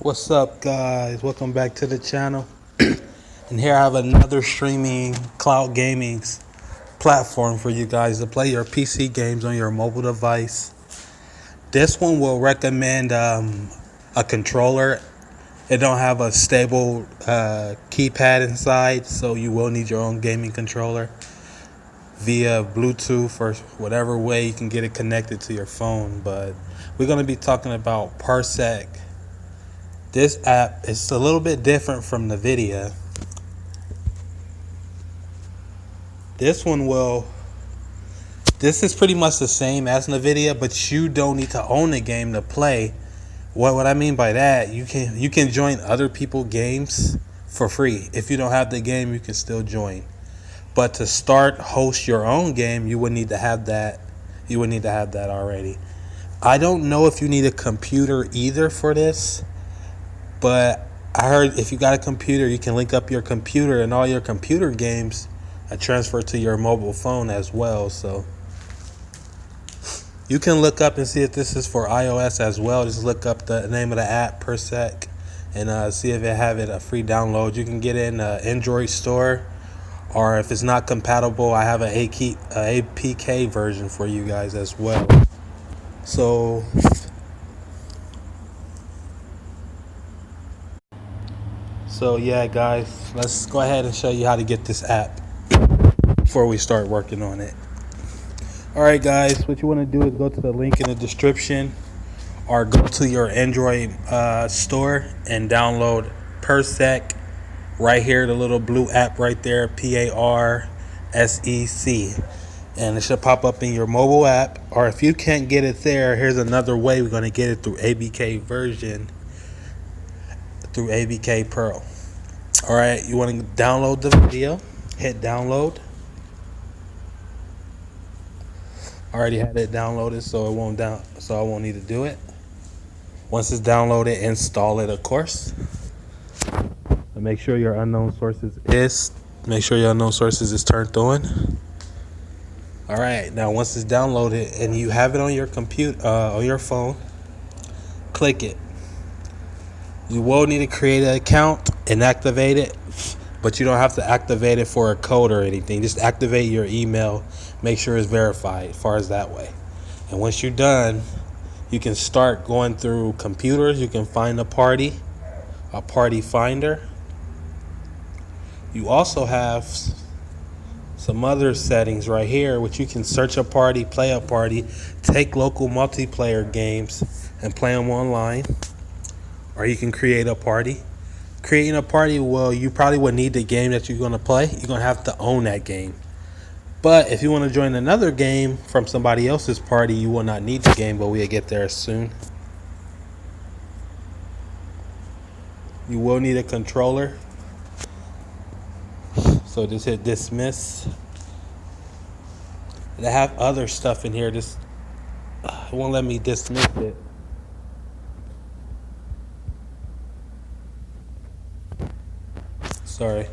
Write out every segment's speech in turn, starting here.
What's up, guys? Welcome back to the channel. And here I have another streaming cloud gaming platform for you guys to play your PC games on your mobile device. This one will recommend a controller. It don't have a stable keypad inside, so you will need your own gaming controller via Bluetooth or whatever way you can get it connected to your phone. But we're going to be talking about Parsec. This app is a little bit different from the video. This is pretty much the same as NVIDIA, but you don't need to own the game to play. What I mean by that, you can join other people's games for free. If you don't have the game, you can still join. But to host your own game, you would need to have that. You would need to have that already. I don't know if you need a computer either for this, but I heard if you got a computer, you can link up your computer and all your computer games transfer to your mobile phone as well. So you can look up and see if this is for iOS as well. Just look up the name of the app, Parsec, and see if it have it a free download. You can get it in the Android store, or if it's not compatible, I have an APK version for you guys as well. So yeah, guys, let's go ahead and show you how to get this app before we start working on it. Alright, guys, what you want to do is go to the link in the description or go to your Android store and download Parsec right here, the little blue app right there, Parsec, and it should pop up in your mobile app. Or if you can't get it there, here's another way we're going to get it through ABK version, through ABK Pro. Alright, you want to download the video, hit download. I already had it downloaded, so I won't need to do it. Once it's downloaded, install it, of course. And make sure your unknown sources is turned on. Alright, now once it's downloaded and you have it on your computer, on your phone, click it. You will need to create an account and activate it, but you don't have to activate it for a code or anything. Just activate your email, make sure it's verified as far as that way. And once you're done, you can start going through computers. You can find a party finder. You also have some other settings right here, which you can search a party, play a party, take local multiplayer games and play them online. Or you can create a party. Creating a party, well, you probably would need the game that you're going to play. You're going to have to own that game. But if you want to join another game from somebody else's party, you will not need the game, but we'll get there soon. You will need a controller. So just hit dismiss. And I have other stuff in here. It won't let me dismiss it. Sorry.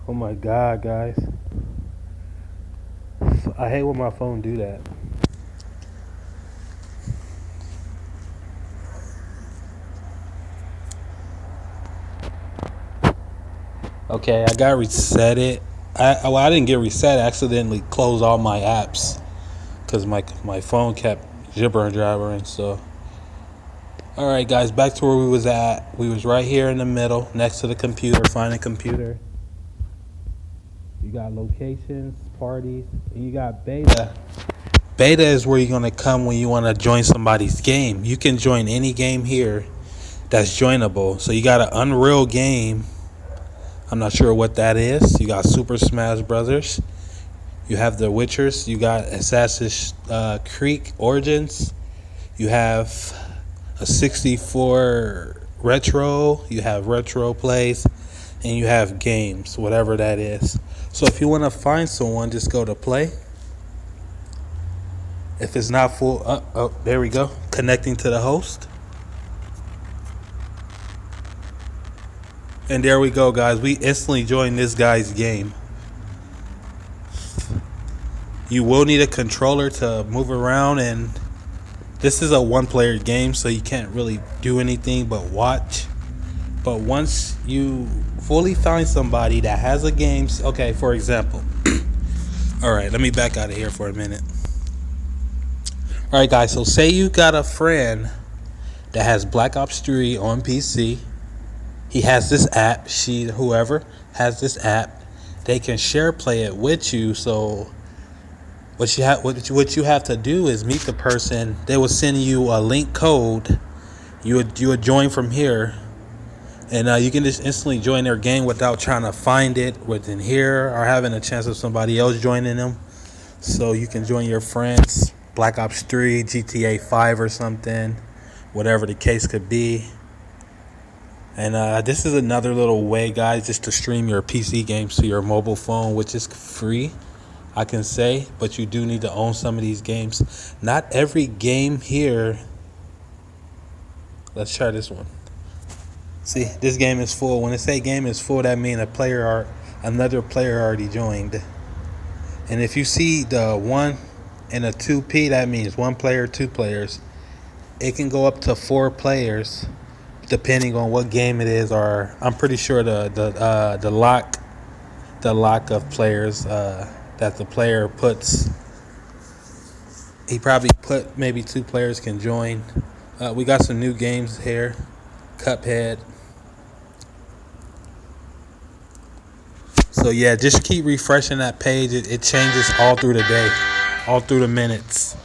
Oh my God, guys. I hate when my phone do that. Okay, I got reset it. I didn't get reset. I accidentally closed all my apps because my phone kept jabbering. So alright, guys, back to where we was at. We was right here in the middle next to the computer. Find a computer. You got locations, parties, and you got beta. Beta is where you're going to come when you want to join somebody's game. You can join any game here that's joinable. So you got an Unreal game. I'm not sure what that is. You got Super Smash Brothers. You have The Witchers. You got Assassin's Creed Origins. You have a 64 retro. You have retro plays. And you have games, whatever that is. So if you want to find someone, just go to play. If it's not full, oh, there we go. Connecting to the host. And there we go, guys. We instantly joined this guy's game. You will need a controller to move around and This is a one-player game, so you can't really do anything but watch. But once you fully find somebody that has a game, okay, for example, all right, let me back out of here for a minute. All right, guys, so say you got a friend that has Black Ops 3 on PC. He has this app. Whoever has this app, they can share play it with you. So what you have to do is meet the person. They will send you a link code. You would join from here, and you can just instantly join their game without trying to find it within here or having a chance of somebody else joining them. So you can join your friends, Black Ops 3, GTA 5 or something, whatever the case could be. And this is another little way, guys, just to stream your PC games to your mobile phone, which is free, I can say. But you do need to own some of these games. Not every game here. Let's try this one. See, this game is full. When I say game is full, that means another player already joined. And if you see the 1 and a 2P, that means 1 player, 2 players. It can go up to 4 players, depending on what game it is. Or I'm pretty sure the lock of players that the player puts. He probably put maybe 2 players can join. We got some new games here. Cuphead. So yeah, just keep refreshing that page. It changes all through the day, all through the minutes.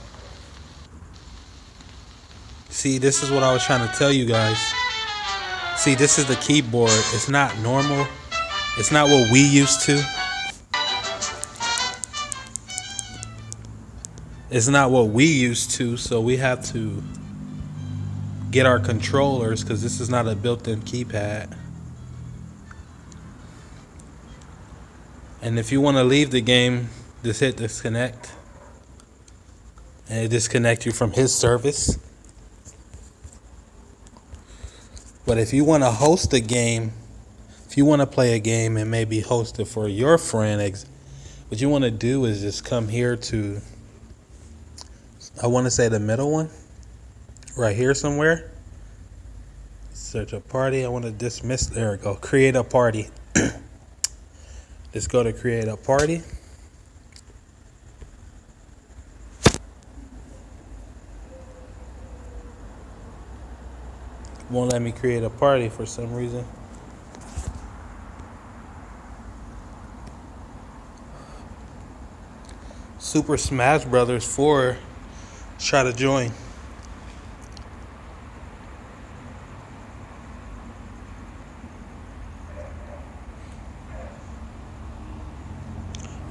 See, this is what I was trying to tell you guys. See, this is the keyboard. It's not normal. It's not what we used to. It's not what we used to, so we have to get our controllers because this is not a built-in keypad. And if you want to leave the game, just hit disconnect. And it disconnects you from his service. But if you want to host a game, if you want to play a game and maybe host it for your friend, what you want to do is just come here to, I want to say the middle one, right here somewhere. Search a party. I want to dismiss. There we go. Create a party. Let's go to create a party. Won't let me create a party for some reason. Super Smash Brothers 4. Try to join.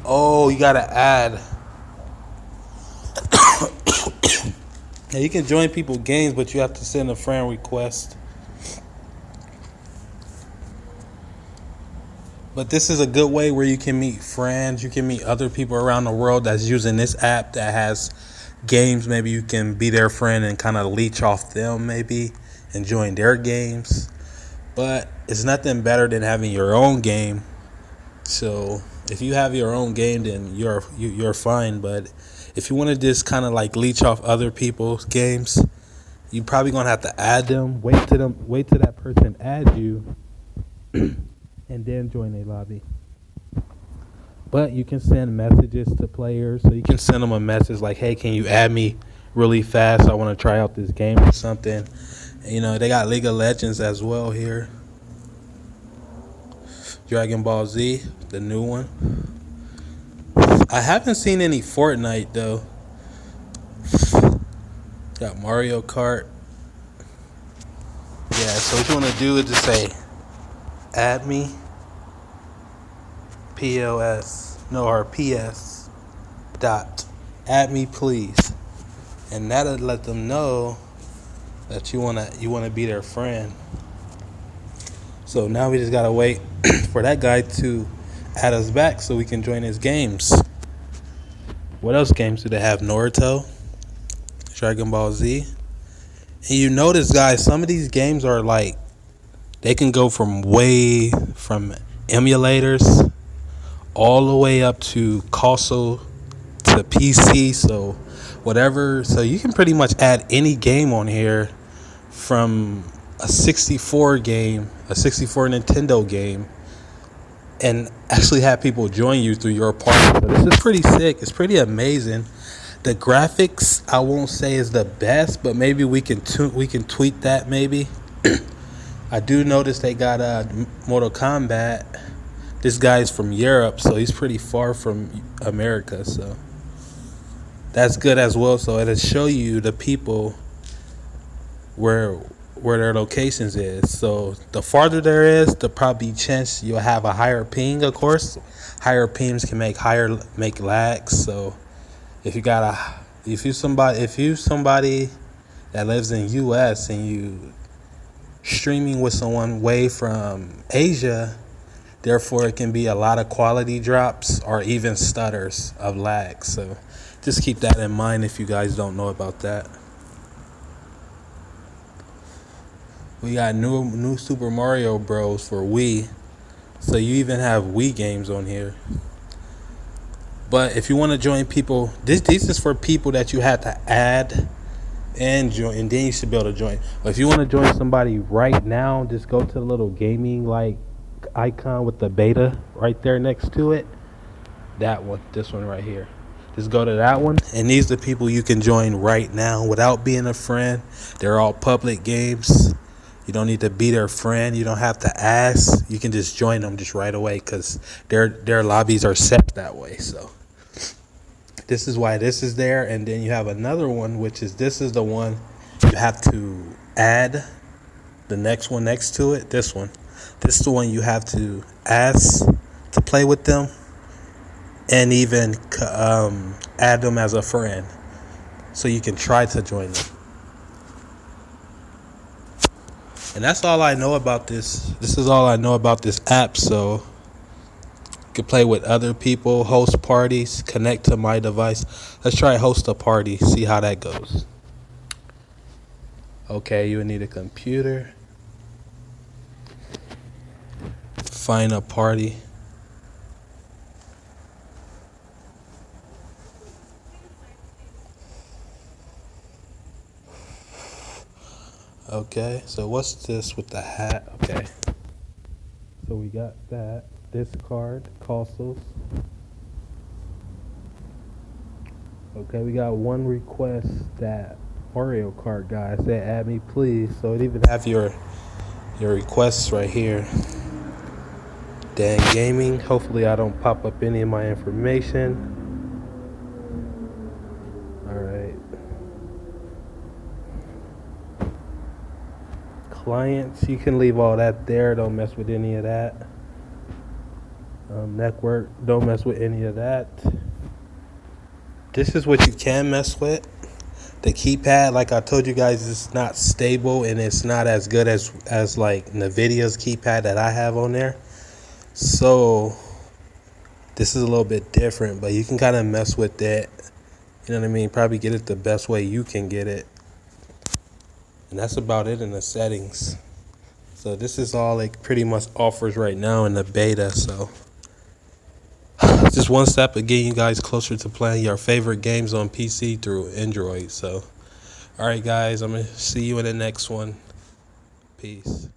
Oh, you gotta add. Yeah, you can join people games, but you have to send a friend request. But this is a good way where you can meet friends. You can meet other people around the world that's using this app that has games. Maybe you can be their friend and kind of leech off them maybe and join their games. But it's nothing better than having your own game. So if you have your own game, then you're fine. But if you want to just kind of like leech off other people's games, you're probably gonna have to add them. Wait till that person add you, and then join a lobby. But you can send messages to players. So you can send them a message like, "Hey, can you add me really fast? I want to try out this game or something." You know, they got League of Legends as well here. Dragon Ball Z, the new one. I haven't seen any Fortnite though. Got Mario Kart. Yeah, so what you want to do is just say, add me, PS dot, add me please. And that'll let them know that you wanna be their friend. So now we just gotta wait for that guy to add us back so we can join his games. What else games do they have? Naruto, Dragon Ball Z. And you notice, guys, some of these games are like, they can go from emulators all the way up to console to PC. So whatever, so you can pretty much add any game on here, from a 64 game, a 64 Nintendo game, and actually have people join you through your party. So this is pretty sick. It's pretty amazing. The graphics, I won't say is the best, but maybe we can tweak that maybe. I do notice they got Mortal Kombat. This guy's from Europe, so he's pretty far from America, so that's good as well. So it'll show you the people where their locations is. So the farther there is, the probably chance you'll have a higher ping. Of course, higher pings can make lags. So if you somebody that lives in US and you streaming with someone way from Asia, therefore it can be a lot of quality drops or even stutters of lag. So just keep that in mind if you guys don't know about that. We got new Super Mario Bros. For Wii. So you even have Wii games on here. But if you want to join people, this is for people that you have to add and join, and then you should be able to join. But if you want to join somebody right now, just go to the little gaming like icon with the beta right there next to it. That one, this one right here. Just go to that one, and these are the people you can join right now without being a friend. They're all public games. You don't need to be their friend. You don't have to ask. You can just join them just right away because their lobbies are set that way. So this is why this is there. And then you have another one, which is this is the one you have to add. The next one next to it, this one. This is the one you have to ask to play with them, and even add them as a friend so you can try to join them. And that's all I know about this. This is all I know about this app. So you can play with other people, host parties, connect to my device. Let's try host a party, see how that goes. Okay, you would need a computer. Find a party. Okay, so what's this with the hat? Okay, so we got that. Discard, consoles. Okay, we got one request. That Mario Kart guy said, "Add me, please." So it even have your requests right here. Dan Gaming. Hopefully, I don't pop up any of my information. All right. Clients, you can leave all that there. Don't mess with any of that. Network, don't mess with any of that. This is what you can mess with. The keypad, like I told you guys, it's not stable and it's not as good as like Nvidia's keypad that I have on there. So this is a little bit different, but you can kind of mess with it. You know what I mean? Probably get it the best way you can get it. And that's about it in the settings. So this is all it pretty much offers right now in the beta. So just one step of getting you guys closer to playing your favorite games on PC through Android. So, all right, guys, I'm going to see you in the next one. Peace.